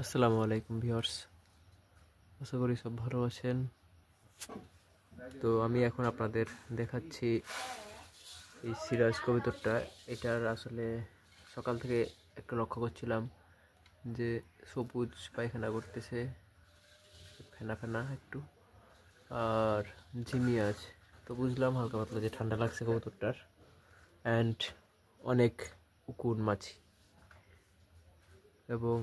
আসসালামু আলাইকুম ভিউয়ার্স, আশা করি সব ভালো আছেন। তো আমি এখন আপনাদের দেখাচ্ছি এই সিরাজ কবুতরটা। এটার আসলে সকাল থেকে একটু লক্ষ্য করছিলাম যে সবুজ পায়খানা করতেছে, ফেনা ফেনা একটু, আর ঝিমিয়ে আছে। তো বুঝলাম হালকা পাতলা যে ঠান্ডা লাগছে কবুতরটার। অ্যান্ড অনেক উকুন মাছি এবং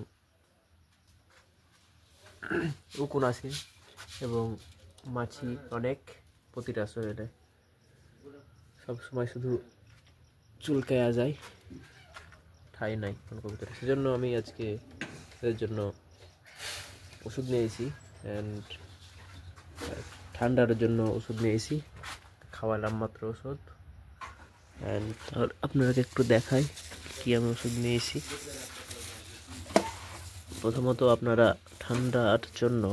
উকুন আছে এবং মাছি অনেক প্রতিটা শরীরে সবসময় শুধু চুলকায়া যায়, ঠাই নাই কোনো কবুতরে। সেজন্য আমি আজকে এদের জন্য ওষুধ নিয়েছি অ্যান্ড ঠান্ডার জন্য ওষুধ নিয়েছি, খাওয়ালাম মাত্র ওষুধ। অ্যান্ড আপনাকে একটু দেখাই কি আমি ওষুধ নিয়েছি। প্রথমত আপনারা ঠান্ডার জন্য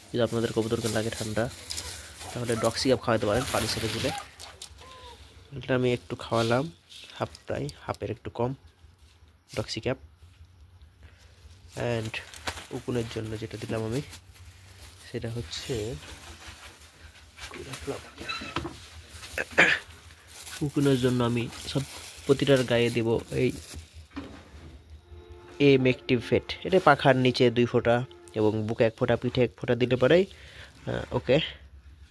যদি আপনাদের কবুতরকে লাগে ঠান্ডা, তাহলে ডক্সিকাপ খাওয়াতে পারেন পানির সাথে তুলে। এটা আমি একটু খাওয়ালাম, প্রায় হাফের একটু কম ডক্সিক্যাপ। অ্যান্ড উকুনের জন্য যেটা দিলাম আমি, সেটা হচ্ছে উকুনের জন্য আমি সব প্রতিটার গায়ে দেব এই মেকটিভ ফেট। এটা পাখার নিচে 2 ফোঁটা এবং বুকে 1 ফোঁটা, পিঠে 1 ফোঁটা দিলে পরেই ওকে।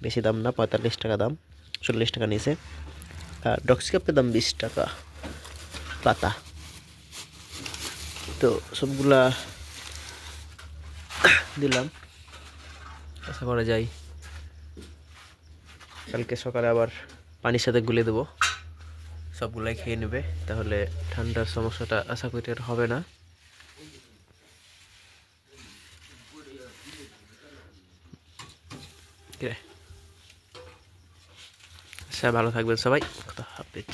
বেশি দাম না, 45 টাকা দাম, 40 টাকা নিচে। আর ডক্সিক্যাপের দাম 20 টাকা পাতা। তো সবগুলা দিলাম, আশা করা যায় কালকে সকালে আবার পানির সাথে গুলে দেবো, সবগুলাই খেয়ে নেবে। তাহলে ঠান্ডার সমস্যাটা আশা করি আর হবে না। আচ্ছা, ভালো থাকবেন সবাই, কথা হাফেজ।